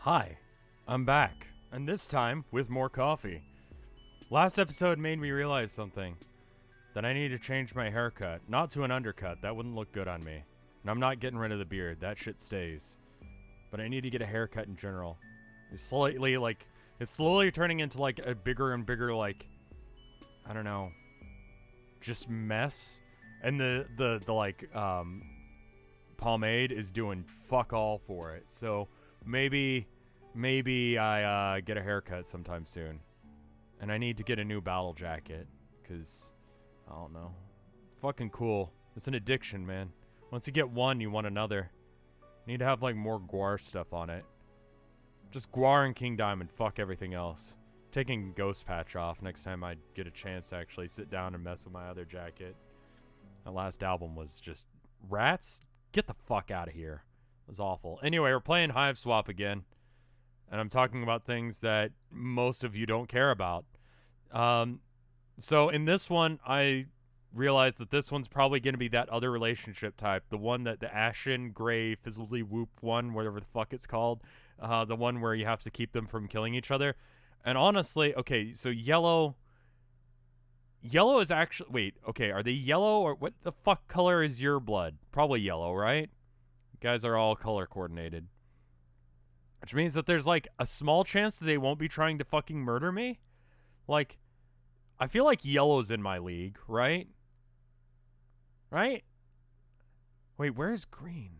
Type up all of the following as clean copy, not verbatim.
Hi, I'm back, and this time with more coffee. Last episode made me realize something. That I need to change my haircut. Not to an undercut, that wouldn't look good on me. And I'm not getting rid of the beard, that shit stays. But I need to get a haircut in general. It's slowly turning into like a bigger and bigger like, I don't know, just mess. And the pomade is doing fuck all for it. So maybe I get a haircut sometime soon. And I need to get a new battle jacket, because I don't know. Fucking cool. It's an addiction, man. Once you get one, you want another. You need to have like more Guar stuff on it. Just Guar and King Diamond, fuck everything else. Taking Ghost Patch off next time I get a chance to actually sit down and mess with my other jacket. That last album was just rats. Get the fuck out of here. It was awful. Anyway, we're playing Hiveswap again. And I'm talking about things that most of you don't care about. So in this one, I realized that this one's probably going to be that other relationship type. The one that the Ashen, Gray, Fizzly Whoop one, whatever the fuck it's called. The one where you have to keep them from killing each other. And honestly, okay, so yellow is actually, wait, okay, are they yellow or what the fuck color is your blood? Probably yellow, right? You guys are all color coordinated. Which means that there's like a small chance that they won't be trying to fucking murder me. Like, I feel like yellow's in my league, right? Right? Wait, where's green?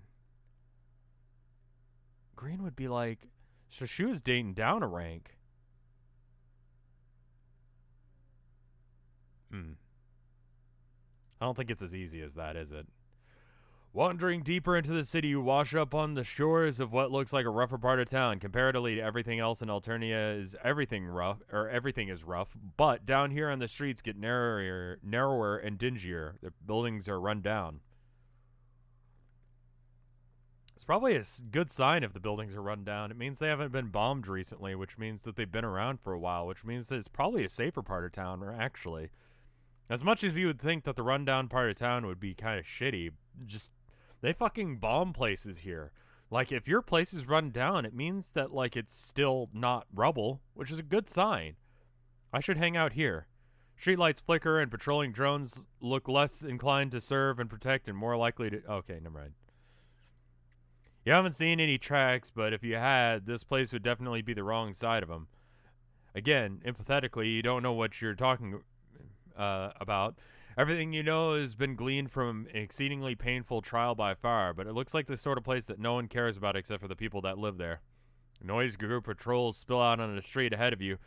Green would be like, so she was dating down a rank. I don't think it's as easy as that, is it? Wandering deeper into the city, you wash up on the shores of what looks like a rougher part of town. Comparatively to everything else in Alternia, everything is rough. But down here on the streets get narrower and dingier. The buildings are run down. It's probably a good sign if the buildings are run down. It means they haven't been bombed recently, which means that they've been around for a while, which means that it's probably a safer part of town, actually. As much as you would think that the rundown part of town would be kind of shitty, just they fucking bomb places here. Like, if your place is run down, it means that, like, it's still not rubble, which is a good sign. I should hang out here. Streetlights flicker and patrolling drones look less inclined to serve and protect and more likely to... Okay, never mind. You haven't seen any tracks, but if you had, this place would definitely be the wrong side of them. Again, empathetically, you don't know what you're talking about. Everything you know has been gleaned from an exceedingly painful trial by fire, but it looks like the sort of place that no one cares about except for the people that live there. Noise group patrols spill out on the street ahead of you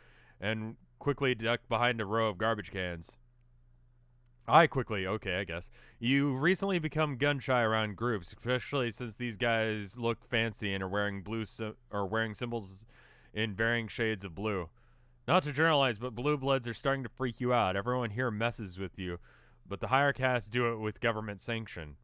and quickly duck behind a row of garbage cans. I guess. You recently become gun-shy around groups, especially since these guys look fancy and are wearing symbols in varying shades of blue. Not to generalize, but blue bloods are starting to freak you out. Everyone here messes with you, but the higher castes do it with government sanction.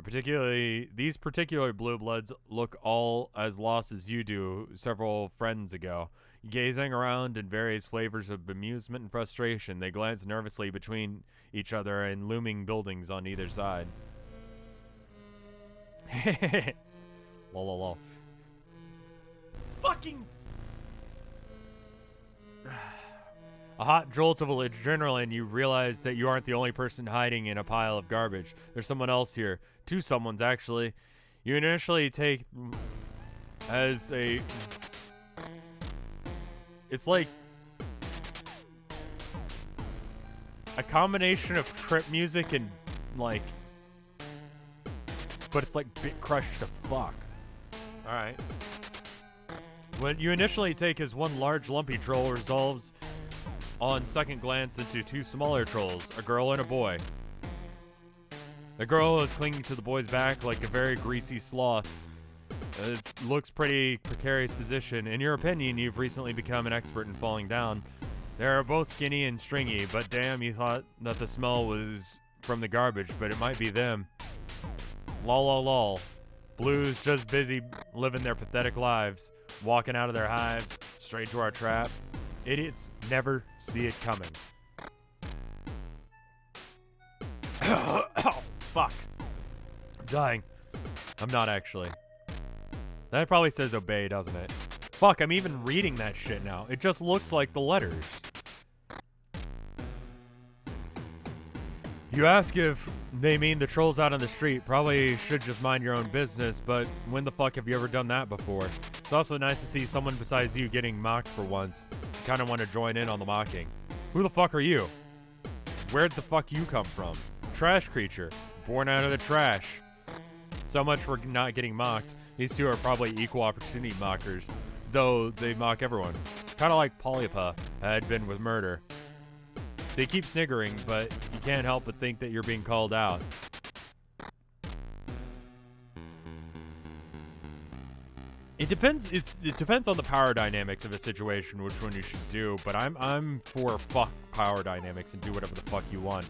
These particular blue bloods look all as lost as you do several friends ago. Gazing around in various flavors of bemusement and frustration, they glance nervously between each other and looming buildings on either side. Lol. Fucking... A hot jolt of adrenaline, you realize that you aren't the only person hiding in a pile of garbage. There's someone else here. Two someones, actually. You initially take as a... It's like a combination of trip music and, like... But it's like Bit Crush to fuck. Alright. What you initially take as one large lumpy troll resolves on second glance into two smaller trolls, a girl and a boy. The girl is clinging to the boy's back like a very greasy sloth. It looks pretty precarious position. In your opinion, you've recently become an expert in falling down. They're both skinny and stringy, but damn, you thought that the smell was from the garbage, but it might be them. Lol. Blue's just busy living their pathetic lives, walking out of their hives, straight to our trap. Idiots never see it coming. Oh, fuck. I'm dying. I'm not actually. That probably says obey, doesn't it? Fuck, I'm even reading that shit now. It just looks like the letters. You ask if they mean the trolls out on the street. Probably should just mind your own business, but when the fuck have you ever done that before? It's also nice to see someone besides you getting mocked for once. You kind of want to join in on the mocking. Who the fuck are you? Where'd the fuck you come from? Trash creature. Born out of the trash. So much for not getting mocked. These two are probably equal opportunity mockers, though they mock everyone. Kind of like Polypa had been with murder. They keep sniggering, but you can't help but think that you're being called out. It depends. It depends on the power dynamics of a situation, which one you should do. But I'm for fuck power dynamics and do whatever the fuck you want.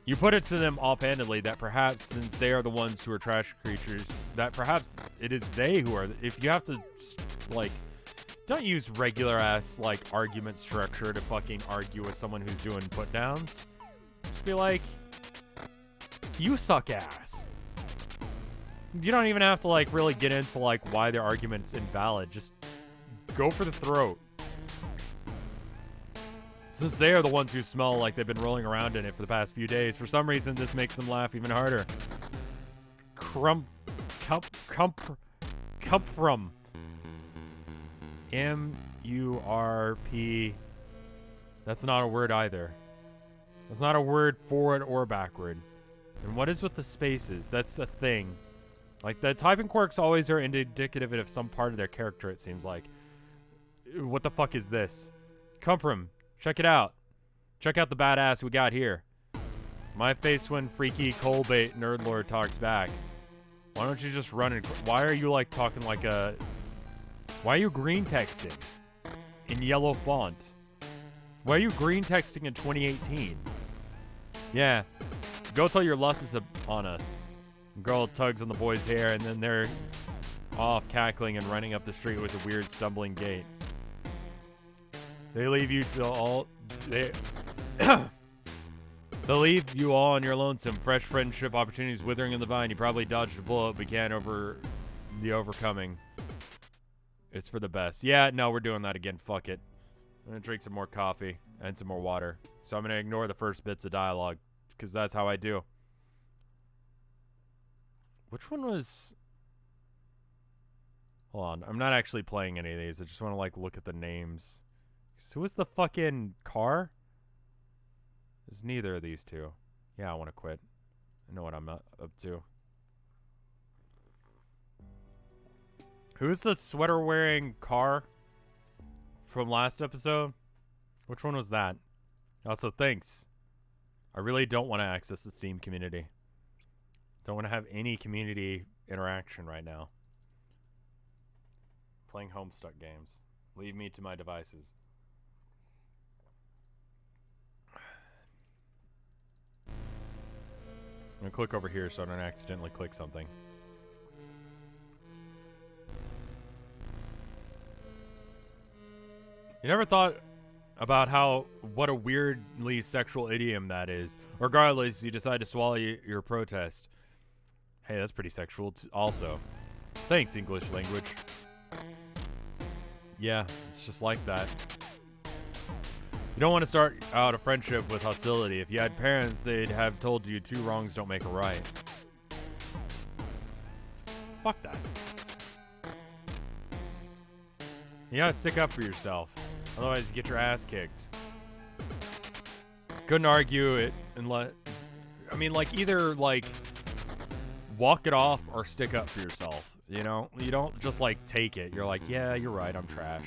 You put it to them offhandedly that perhaps since they are the ones who are trash creatures, that perhaps it is they who are. If you have to, like, don't use regular ass like argument structure to fucking argue with someone who's doing put downs. Just be like, you suck ass. You don't even have to like really get into like why their argument's invalid. Just go for the throat. Since they are the ones who smell like they've been rolling around in it for the past few days, for some reason this makes them laugh even harder. Crumprum. M-U-R-P. That's not a word either. That's not a word forward or backward. And what is with the spaces? That's a thing. Like, the typing quirks always are indicative of some part of their character, it seems like. What the fuck is this? Cumprum. Check it out. Check out the badass we got here. My face when freaky Colbait Nerdlord talks back. Why don't you just run and... Why are you, like, talking like a... Why are you green texting in yellow font? Why are you green texting in 2018? Yeah. Go tell your lust is on us. Girl tugs on the boy's hair, and then they're off cackling and running up the street with a weird stumbling gait. They leave you to all... They'll leave you all on your lonesome. Fresh friendship opportunities withering in the vine. You probably dodged a bullet, but can't over the overcoming. It's for the best. Yeah, no, we're doing that again. Fuck it. I'm going to drink some more coffee and some more water. So I'm going to ignore the first bits of dialogue, because that's how I do. Which one was... Hold on. I'm not actually playing any of these. I just want to, like, look at the names. Who was the fucking car? There's neither of these two. Yeah, I want to quit. I know what I'm up to. Who's the sweater-wearing car from last episode? Which one was that? Also, thanks. I really don't want to access the Steam community. Don't want to have any community interaction right now. Playing Homestuck games. Leave me to my devices. I'm going to click over here so I don't accidentally click something. You never thought about what a weirdly sexual idiom that is. Regardless, you decide to swallow your protest. Hey, that's pretty sexual also. Thanks, English language. Yeah, it's just like that. You don't want to start out a friendship with hostility. If you had parents, they'd have told you 2 wrongs don't make a right. Fuck that. You gotta stick up for yourself. Otherwise, you get your ass kicked. Couldn't argue it and let... I mean, like, either, like, walk it off or stick up for yourself, you know? You don't just, like, take it. You're like, yeah, you're right, I'm trash.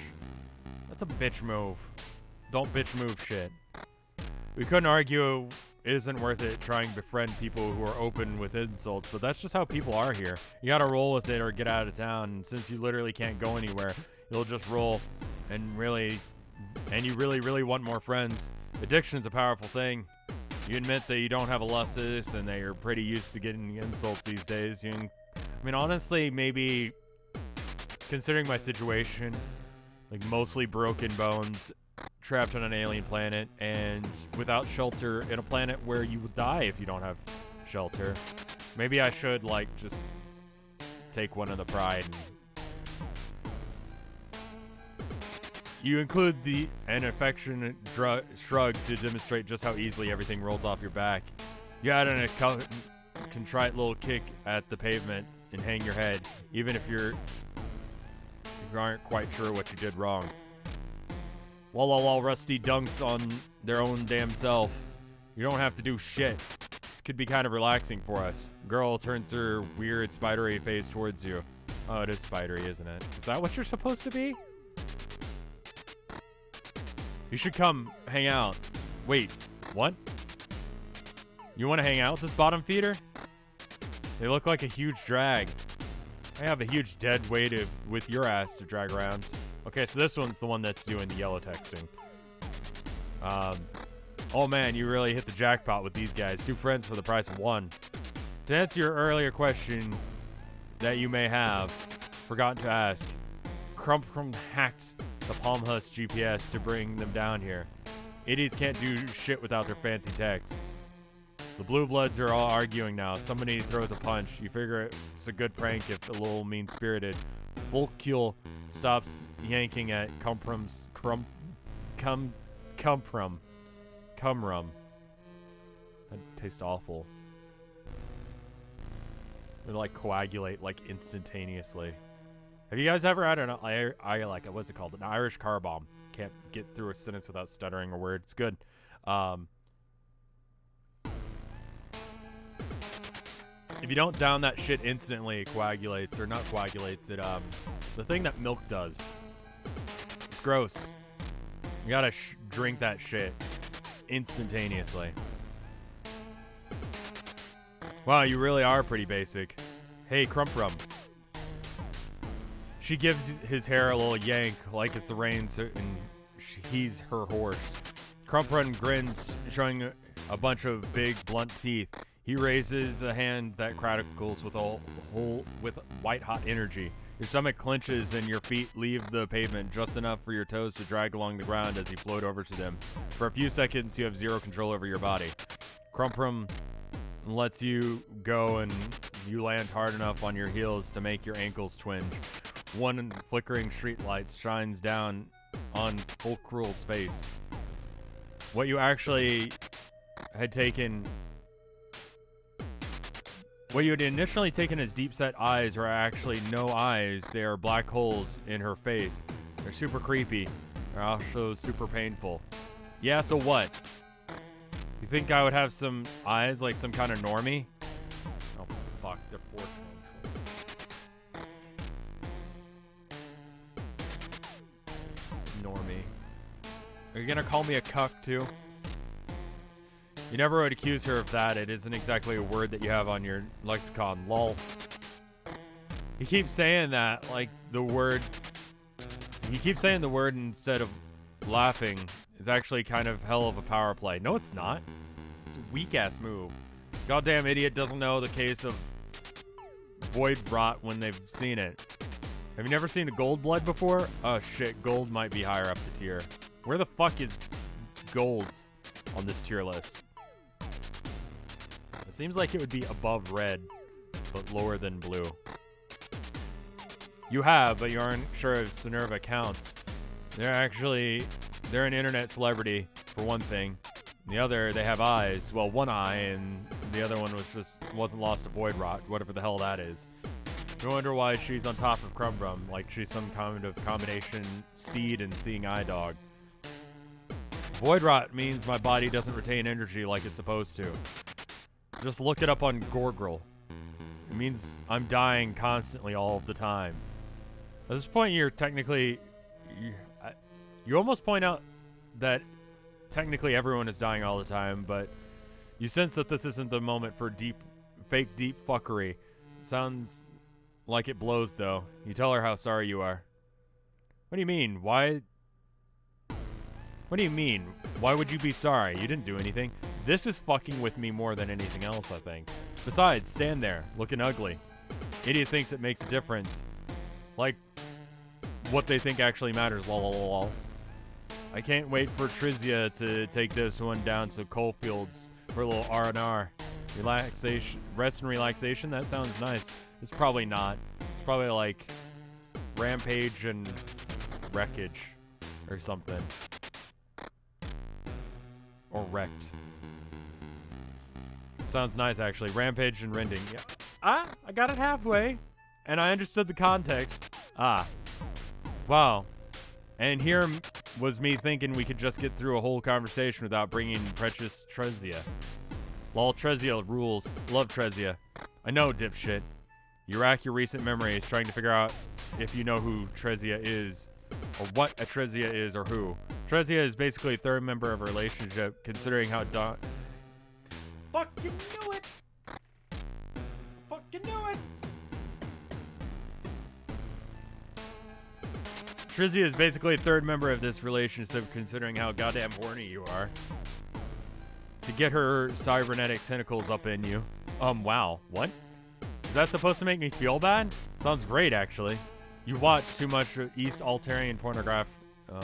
That's a bitch move. Don't bitch move shit. We couldn't argue it isn't worth it trying to befriend people who are open with insults, but that's just how people are here. You gotta roll with it or get out of town, and since you literally can't go anywhere, you'll just roll and you really want more friends. Addiction's a powerful thing. You admit that you don't have a lusus and that you're pretty used to getting insults these days. I mean, honestly, maybe considering my situation, like mostly broken bones, trapped on an alien planet, and without shelter in a planet where you will die if you don't have shelter, maybe I should, like, just take one of the pride. You include an affectionate shrug to demonstrate just how easily everything rolls off your back. You add a contrite little kick at the pavement and hang your head, even if you aren't quite sure what you did wrong. While Rusty dunks on their own damn self. You don't have to do shit. This could be kind of relaxing for us. Girl turns her weird spidery face towards you. Oh, it is spidery, isn't it? Is that what you're supposed to be? You should come hang out. Wait, what? You want to hang out with this bottom feeder? They look like a huge drag. I have a huge dead weight with your ass to drag around. Okay, so this one's the one that's doing the yellow texting. Oh man, you really hit the jackpot with these guys. 2 friends for the price of 1. To answer your earlier question that you may have forgotten to ask, Crumprum hacked the Palmhurst GPS to bring them down here. Idiots can't do shit without their fancy techs. The Blue Bloods are all arguing now. Somebody throws a punch. You figure it's a good prank if a little mean-spirited. Volkule stops yanking at Cumrum. That tastes awful. They like coagulate like instantaneously. Have you guys ever had an what's it called? An Irish car bomb? Can't get through a sentence without stuttering a word. It's good. If you don't down that shit instantly, it coagulates, or not coagulates, it the thing that milk does. It's gross. You gotta drink that shit instantaneously. Wow, you really are pretty basic. Hey, Crumprum. She gives his hair a little yank like it's the reins and he's her horse. Crumprum grins, showing a bunch of big, blunt teeth. He raises a hand that crackles with white-hot energy. Your stomach clenches and your feet leave the pavement just enough for your toes to drag along the ground as you float over to them. For a few seconds, you have zero control over your body. Crumprum lets you go and you land hard enough on your heels to make your ankles twinge. One flickering street light shines down on Fulcrul's face. What you actually had taken... What you had initially taken as deep-set eyes are actually no eyes. They are black holes in her face. They're super creepy. They're also super painful. Yeah, so what? You think I would have some eyes like some kind of normie? Oh, fuck. They're force control. Normie. Are you gonna call me a cuck, too? You never would accuse her of that. It isn't exactly a word that you have on your lexicon. Lol. He keeps saying that, like the word... He keeps saying the word instead of laughing. It's actually kind of hell of a power play. No, it's not. It's a weak-ass move. Goddamn idiot doesn't know the case of void rot when they've seen it. Have you never seen a gold blood before? Oh, shit. Gold might be higher up the tier. Where the fuck is gold on this tier list? It seems like it would be above red, but lower than blue. You have, but you aren't sure if Sinerva counts. They're an internet celebrity, for one thing. The other, they have eyes. Well, one eye, and the other one wasn't lost to void rot, whatever the hell that is. No wonder why she's on top of Crumbrum, like she's some kind of combination steed and seeing eye dog. Void rot means my body doesn't retain energy like it's supposed to. Just look it up on Gorgrel. It means I'm dying constantly all of the time. At this point, you're technically... You almost point out that technically everyone is dying all the time, but you sense that this isn't the moment for fake deep fuckery. Sounds like it blows, though. You tell her how sorry you are. What do you mean? Why... What do you mean? Why would you be sorry? You didn't do anything. This is fucking with me more than anything else, I think. Besides, stand there, looking ugly. Idiot thinks it makes a difference. Like, what they think actually matters, lol. I can't wait for Trizia to take this one down to Coalfields for a little R&R. Relaxation, rest and relaxation, that sounds nice. It's probably not. It's probably like Rampage and Wreckage or something. Or Wrecked. Sounds nice, actually. Rampage and Rending. Yeah. I got it halfway. And I understood the context. Wow. And here was me thinking we could just get through a whole conversation without bringing Precious Trezia. Lol, Trezia rules. Love Trezia. I know, dipshit. You rack your recent memories trying to figure out if you know who Trezia is, or what a Trezia is, or who. Trezia is basically a third member of a relationship, considering how Fucking knew it! Fucking knew it! Trezia is basically a third member of this relationship, considering how goddamn horny you are. To get her cybernetic tentacles up in you. Wow. What? Is that supposed to make me feel bad? Sounds great, actually. You watch too much East Altarian pornograph. Oh.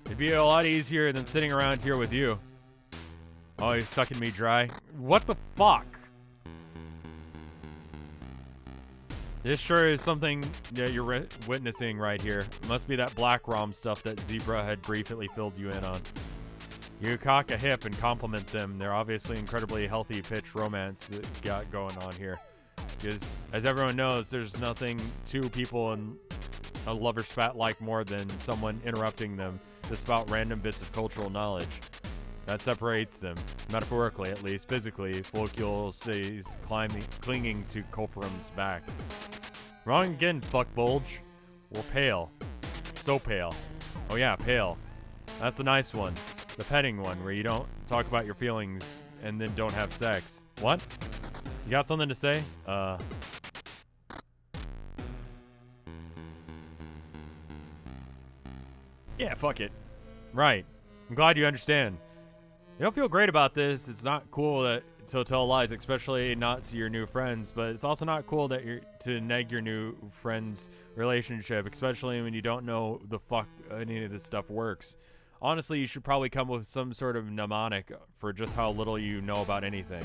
It'd be a lot easier than sitting around here with you. Oh, he's sucking me dry. What the fuck? This sure is something that you're witnessing right here. It must be that black ROM stuff that Zebra had briefly filled you in on. You cock a hip and compliment them. They're obviously incredibly healthy pitch romance that got going on here. Because, as everyone knows, there's nothing two people in a lover's spat like more than someone interrupting them to spout random bits of cultural knowledge. That separates them, metaphorically at least. Physically, Folkule stays clinging to Culperum's back. Wrong again, fuck bulge. We're pale. So pale. Oh yeah, pale. That's the nice one. The petting one, where you don't talk about your feelings and then don't have sex. What? You got something to say? Yeah, fuck it. Right. I'm glad you understand. You don't feel great about this. It's not cool to tell lies, especially not to your new friends, but it's also not cool that to neg your new friend's relationship, especially when you don't know the fuck any of this stuff works. Honestly, you should probably come up with some sort of mnemonic for just how little you know about anything.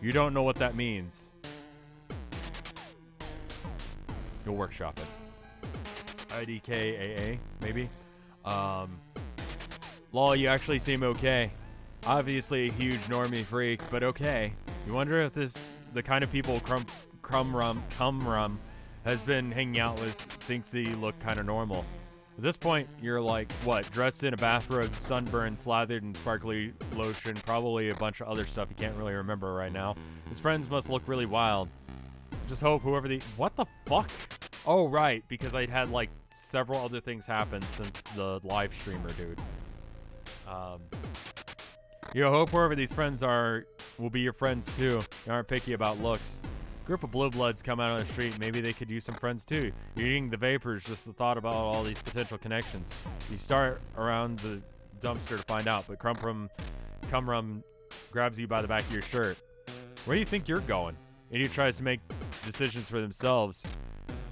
You don't know what that means. You'll workshop it. IDKAA, maybe? Lol, you actually seem okay. Obviously a huge normie freak, but okay. You wonder if the kind of people Cumrum has been hanging out with thinks that you look kind of normal. At this point, you're like, what, dressed in a bathrobe, sunburned, slathered in sparkly lotion, probably a bunch of other stuff you can't really remember right now. His friends must look really wild. Just hope whoever what the fuck? Oh, right, because I'd had, like, several other things happen since the live streamer, dude. You hope whoever these friends are will be your friends, too. They aren't picky about looks. Group of blue bloods come out on the street. Maybe they could use some friends, too. You're eating the vapors, just the thought about all these potential connections. You start around the dumpster to find out, but Cumrum grabs you by the back of your shirt. Where do you think you're going? Idiot tries to make decisions for themselves.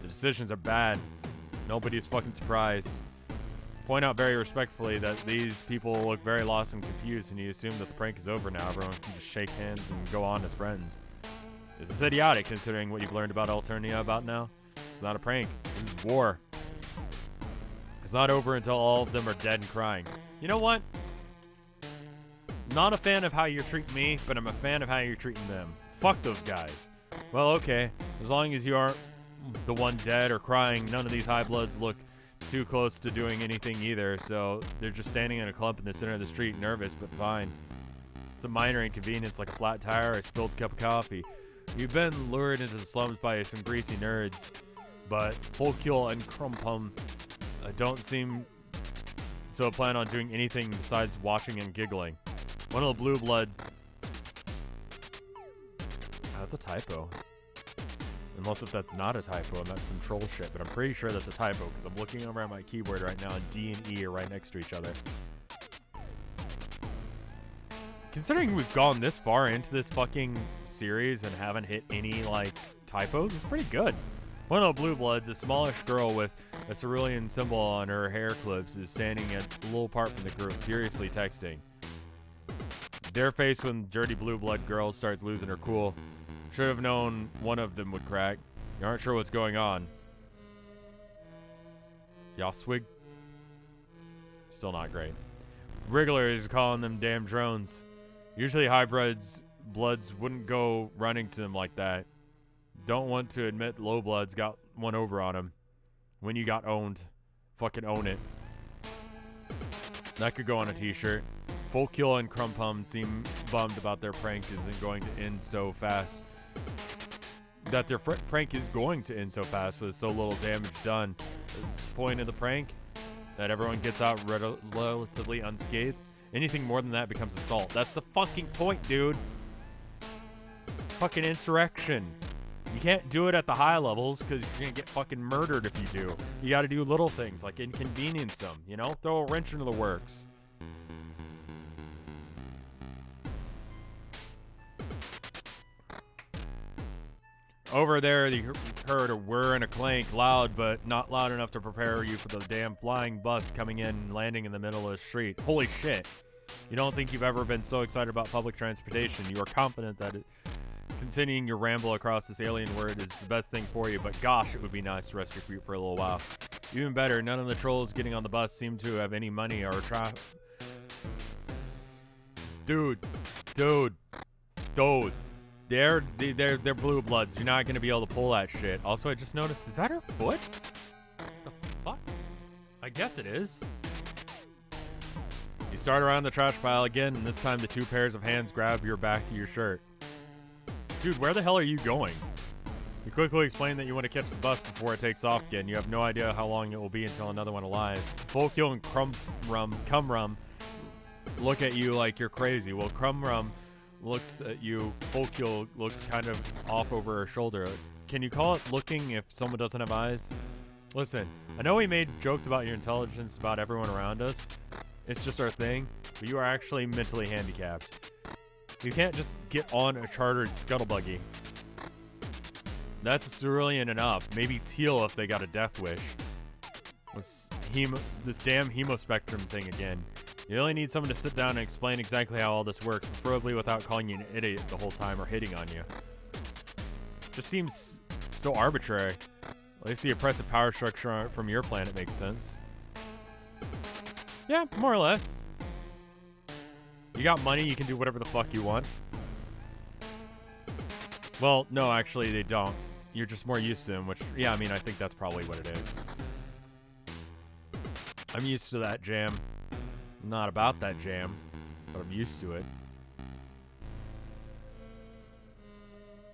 The decisions are bad. Nobody's fucking surprised. Point out very respectfully that these people look very lost and confused, and you assume that the prank is over now. Everyone can just shake hands and go on as friends. This is idiotic considering what you've learned about Alternia about now. It's not a prank. This is war. It's not over until all of them are dead and crying. You know what? Not a fan of how you're treating me, but I'm a fan of how you're treating them. Fuck those guys. Well, okay. As long as you aren't the one dead or crying, none of these high bloods look too close to doing anything either, so they're just standing in a clump in the center of the street, nervous but fine. It's a minor inconvenience like a flat tire or a spilled cup of coffee. You've been lured into the slums by some greasy nerds, but Folkule and Crumpum don't seem to plan on doing anything besides watching and giggling. One of the blue blood... that's a typo. Unless if that's not a typo and that's some troll shit, but I'm pretty sure that's a typo because I'm looking over at my keyboard right now and D and E are right next to each other. Considering we've gone this far into this fucking series and haven't hit any, like, typos, it's pretty good. One of the Blue Bloods, a smallish girl with a cerulean symbol on her hair clips, is standing a little apart from the group, furiously texting. Their face when dirty Blue Blood girl starts losing her cool. Should have known one of them would crack. You aren't sure what's going on. Yaswig? Still not great. Wriggler is calling them damn drones. Usually hybrids bloods wouldn't go running to them like that. Don't want to admit low bloods got one over on him. When you got owned, fucking own it. That could go on a t-shirt. Folkule and Crumpum seem bummed about their prank isn't going to end so fast. That their prank is going to end so fast with so little damage done. Is the point of the prank that everyone gets out relatively unscathed? Anything more than that becomes assault. That's the fucking point, dude. Fucking insurrection. You can't do it at the high levels because you're going to get fucking murdered if you do. You got to do little things like inconvenience them, you know? Throw a wrench into the works. Over there, you heard a whir and a clank, loud, but not loud enough to prepare you for the damn flying bus coming in and landing in the middle of the street. Holy shit. You don't think you've ever been so excited about public transportation. You are confident that continuing your ramble across this alien world is the best thing for you, but gosh, it would be nice to rest your feet for a little while. Even better, none of the trolls getting on the bus seem to have any money or Dude. They're Blue Bloods. You're not gonna be able to pull that shit. Also, I just noticed, is that her foot? The fuck? I guess it is. You start around the trash pile again, and this time the two pairs of hands grab your back of your shirt. Dude, where the hell are you going? You quickly explain that you want to catch the bus before it takes off again. You have no idea how long it will be until another one arrives. Folkule and Cumrum look at you like you're crazy. Well, Cumrum looks at you. Folkule looks kind of off over her shoulder. Can you call it looking if someone doesn't have eyes? Listen, I know we made jokes about your intelligence about everyone around us. It's just our thing, but you are actually mentally handicapped. You can't just get on a chartered scuttlebuggy. That's cerulean enough. Maybe teal if they got a death wish. This damn hemospectrum thing again. You only need someone to sit down and explain exactly how all this works, preferably without calling you an idiot the whole time or hitting on you. Just seems so arbitrary. At least the oppressive power structure from your planet makes sense. Yeah, more or less. You got money, you can do whatever the fuck you want. Well, no, actually they don't. You're just more used to them, which, yeah, I mean, I think that's probably what it is. I'm used to that jam. I'm not about that jam, but I'm used to it.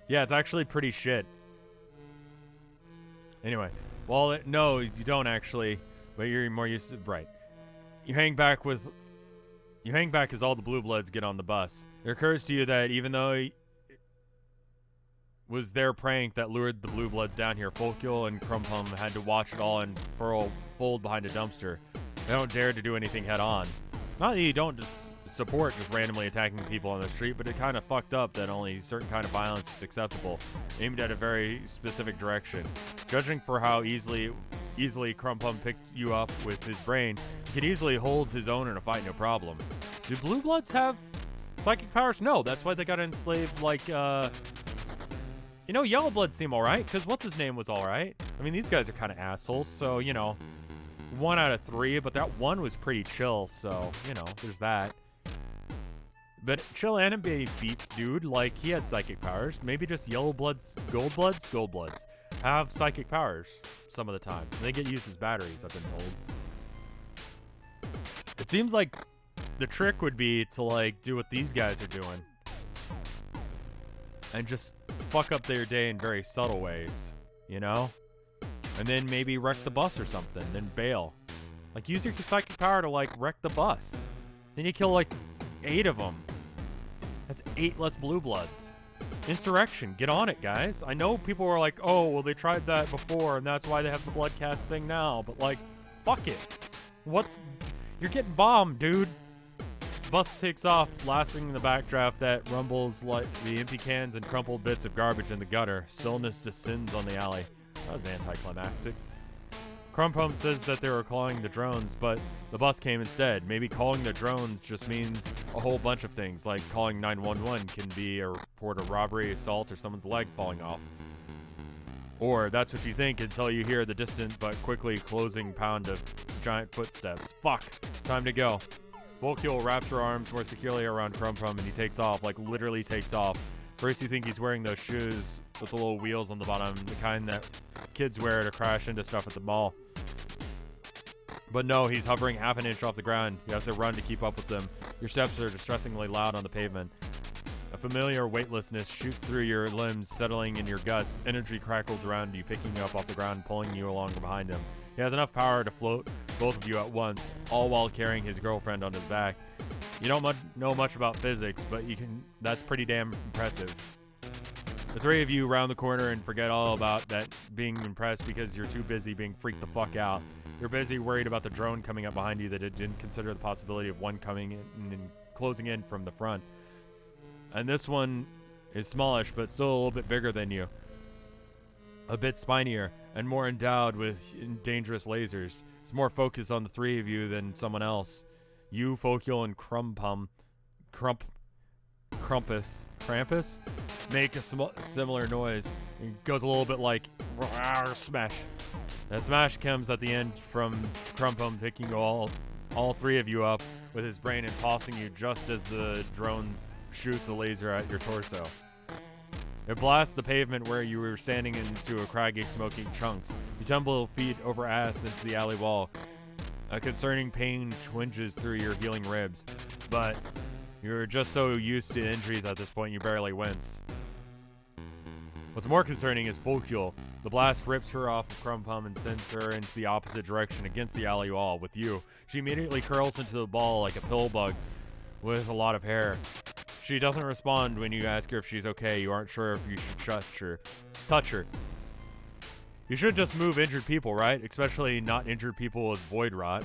Yeah, it's actually pretty shit. Anyway, well, no, you don't actually, but you're more used to, right. You hang back as all the Blue Bloods get on the bus. It occurs to you that even though it was their prank that lured the Blue Bloods down here, Folkule and Crumpum had to watch it all unfold behind a dumpster. They don't dare to do anything head on. Not that you don't just support just randomly attacking people on the street, but it kind of fucked up that only certain kind of violence is acceptable, aimed at a very specific direction. Judging for how easily Crumpum picked you up with his brain, he could easily hold his own in a fight, no problem. Do Blue Bloods have psychic powers? No, that's why they got enslaved, like, you know, Yellow Bloods seem alright, because what's his name was alright. I mean, these guys are kind of assholes, so, you know, 1 out of 3, but that one was pretty chill, so, you know, there's that. But chill anime beats, dude, like, he had psychic powers. Maybe just Yellow Bloods, Gold Bloods have psychic powers some of the time. They get used as batteries, I've been told. It seems like the trick would be to, like, do what these guys are doing. And just fuck up their day in very subtle ways, you know? And then maybe wreck the bus or something, then bail. Like, use your psychic power to, like, wreck the bus. Then you kill, like, 8 of them. That's 8 less Blue Bloods. Insurrection, get on it, guys. I know people were like, oh, well, they tried that before, and that's why they have the blood cast thing now. But, like, fuck it. You're getting bombed, dude. Bus takes off, blasting in the backdraft that rumbles like the empty cans and crumpled bits of garbage in the gutter. Stillness descends on the alley. That was anticlimactic. Crumpum says that they were calling the drones, but the bus came instead. Maybe calling the drones just means a whole bunch of things, like calling 911 can be a report of robbery, assault, or someone's leg falling off. Or that's what you think until you hear the distant but quickly closing pound of giant footsteps. Fuck! Time to go. Volkule wraps her arms more securely around Crumpum and he takes off, like literally takes off. First you think he's wearing those shoes with the little wheels on the bottom, the kind that kids wear to crash into stuff at the mall. But no, he's hovering half an inch off the ground. You have to run to keep up with them. Your steps are distressingly loud on the pavement. A familiar weightlessness shoots through your limbs, settling in your guts. Energy crackles around you, picking you up off the ground, pulling you along behind him. He has enough power to float both of you at once, all while carrying his girlfriend on his back. You don't know much about physics, but that's pretty damn impressive. The three of you round the corner and forget all about that being impressed because you're too busy being freaked the fuck out. You're busy worried about the drone coming up behind you that it didn't consider the possibility of one coming in and closing in from the front. And this one is smallish, but still a little bit bigger than you. A bit spinier and more endowed with dangerous lasers. It's more focused on the three of you than someone else. You, Volkule, and Krampus make a similar noise. It goes a little bit like smash. That smash comes at the end from Crumpum picking all three of you up with his brain and tossing you just as the drone shoots a laser at your torso. It blasts the pavement where you were standing into a craggy, smoking chunks. You tumble feet over ass into the alley wall. A concerning pain twinges through your healing ribs, but you're just so used to injuries at this point you barely wince. What's more concerning is Volkule. The blast rips her off of Crumpum and sends her into the opposite direction against the alley wall with you. She immediately curls into the ball like a pill bug with a lot of hair. She doesn't respond when you ask her if she's okay. You aren't sure if you should touch her. You should just move injured people, right? Especially not injured people with void rot.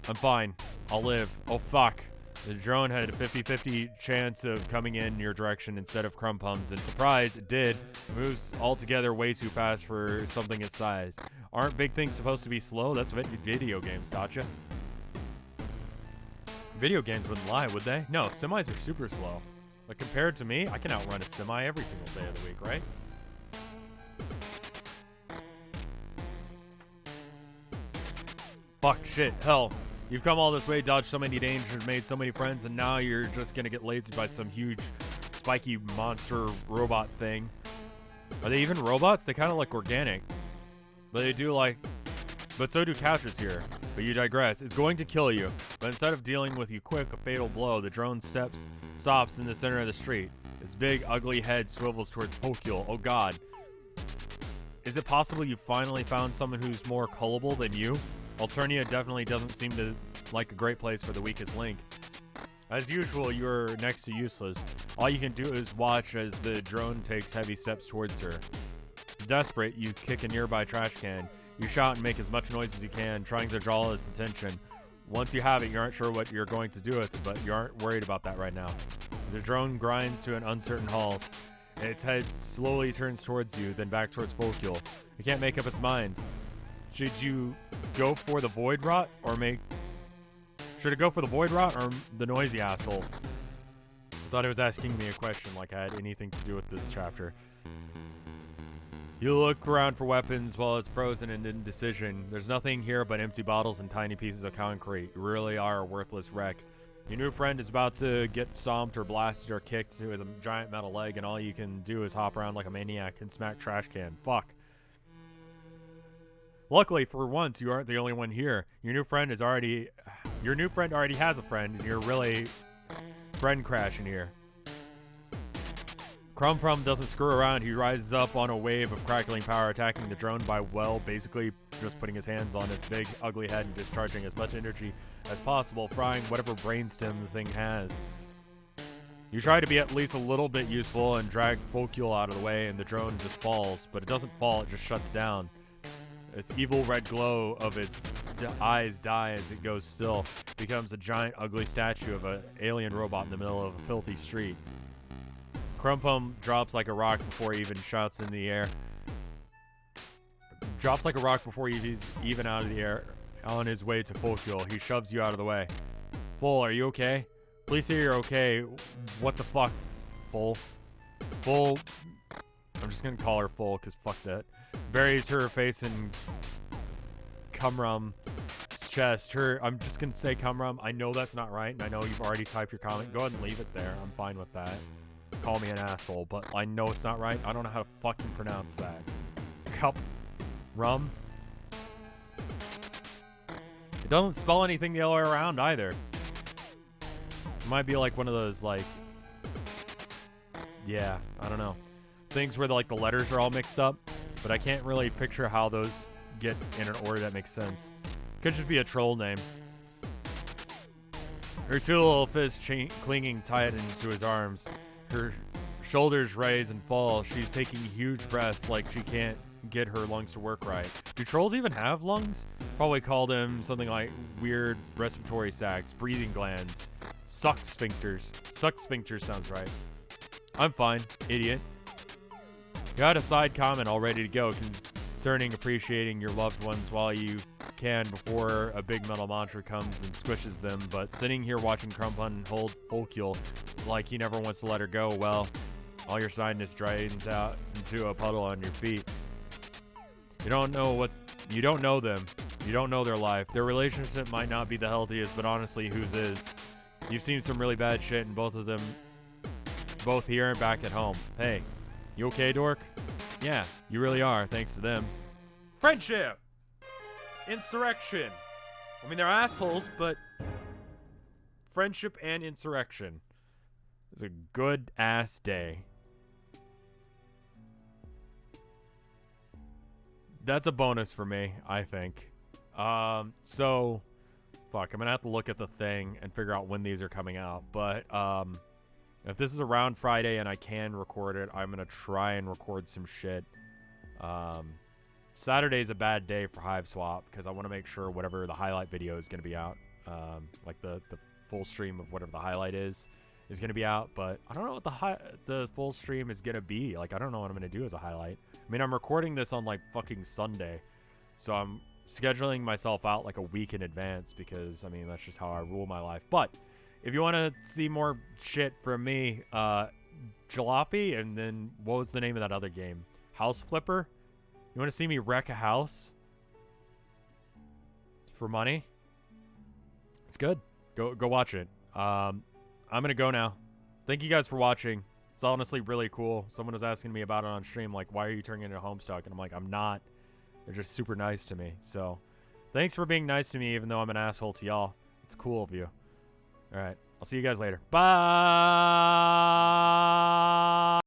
I'm fine. I'll live. Oh, fuck. The drone had a 50-50 chance of coming in your direction instead of Crumpum's, and surprise, it did. It moves altogether way too fast for something its size. Aren't big things supposed to be slow? That's what video games taught you. Video games wouldn't lie, would they? No, semis are super slow. But compared to me, I can outrun a semi every single day of the week, right? Fuck, shit, hell. You've come all this way, dodged so many dangers, made so many friends, and now you're just gonna get lazy by some huge, spiky monster robot thing. Are they even robots? They kind of look organic. But so do couches here. But you digress. It's going to kill you. But instead of dealing with you quick, a fatal blow, the drone stops in the center of the street. Its big, ugly head swivels towards Volkule. Oh god. Is it possible you finally found someone who's more gullible than you? Alternia definitely doesn't seem to like a great place for the weakest link. As usual, you're next to useless. All you can do is watch as the drone takes heavy steps towards her. Desperate, you kick a nearby trash can. You shout and make as much noise as you can, trying to draw its attention. Once you have it, you aren't sure what you're going to do with it, but you aren't worried about that right now. The drone grinds to an uncertain halt. Its head slowly turns towards you, then back towards Volkule. It can't make up its mind. Should you go for the void rot or Should it go for the void rot or the noisy asshole? I thought it was asking me a question like I had anything to do with this chapter. You look around for weapons while it's frozen and indecision. There's nothing here but empty bottles and tiny pieces of concrete. You really are a worthless wreck. Your new friend is about to get stomped or blasted or kicked with a giant metal leg, and all you can do is hop around like a maniac and smack trash can. Fuck. Luckily, for once, you aren't the only one here. Your new friend already has a friend, and you're really friend crashing here. Crumpum doesn't screw around. He rises up on a wave of crackling power, attacking the drone by, well, basically just putting his hands on its big, ugly head and discharging as much energy as possible, frying whatever brainstem the thing has. You try to be at least a little bit useful and drag Volkule out of the way, and the drone just falls, but it doesn't fall, it just shuts down. Its evil red glow of its eyes die as it goes still, becomes a giant ugly statue of an alien robot in the middle of a filthy street. Crumpum drops like a rock before he even shouts in the air. Drops like a rock before he's even out of the air. On his way to full fuel, he shoves you out of the way. Full, are you okay? Please say you're okay. What the fuck, Full? Full. I'm just gonna call her Full, because fuck that. Buries her face in Cumrum's chest. I'm just gonna say Cumrum. I know that's not right, and I know you've already typed your comment. Go ahead and leave it there. I'm fine with that. Call me an asshole, but I know it's not right. I don't know how to fucking pronounce that. Cup. Rum. It doesn't spell anything the other way around either. It might be like one of those, like, yeah, I don't know, things where like the letters are all mixed up, but I can't really picture how those get in an order that makes sense. Could just be a troll name. Her two little fists clinging tight into his arms. Her shoulders raise and fall. She's taking huge breaths like she can't get her lungs to work right. Do trolls even have lungs? Probably call them something like weird respiratory sacs, breathing glands, suck sphincters. Suck sphincters sounds right. I'm fine, idiot. Got a side comment all ready to go concerning appreciating your loved ones while you can before a big metal monster comes and squishes them, but sitting here watching Crumpun hold Folkule like he never wants to let her go, well, all your sadness drains out into a puddle on your feet. You don't know them. You don't know their life. Their relationship might not be the healthiest, but honestly, whose is? You've seen some really bad shit, and both of them, both here and back at home. Hey, you okay, dork? Yeah, you really are, thanks to them. Friendship! Insurrection! I mean, they're assholes, but friendship and insurrection. It's a good-ass day. That's a bonus for me, I think. So, fuck, I'm gonna have to look at the thing and figure out when these are coming out. But, if this is around Friday and I can record it, I'm gonna try and record some shit. Saturday's a bad day for Hiveswap because I want to make sure whatever the highlight video is gonna be out. Like the full stream of whatever the highlight is gonna be out. But I don't know what the full stream is gonna be. Like, I don't know what I'm gonna do as a highlight. I mean, I'm recording this on like fucking Sunday, so I'm scheduling myself out like a week in advance because, I mean, that's just how I rule my life. But if you want to see more shit from me, Jalopy, and then what was the name of that other game? House Flipper? You want to see me wreck a house for money? It's good. Go watch it. I'm gonna go now. Thank you guys for watching. It's honestly really cool. Someone was asking me about it on stream, like, why are you turning it into Homestuck? And I'm like, I'm not. They're just super nice to me. So, thanks for being nice to me, even though I'm an asshole to y'all. It's cool of you. All right. I'll see you guys later. Bye!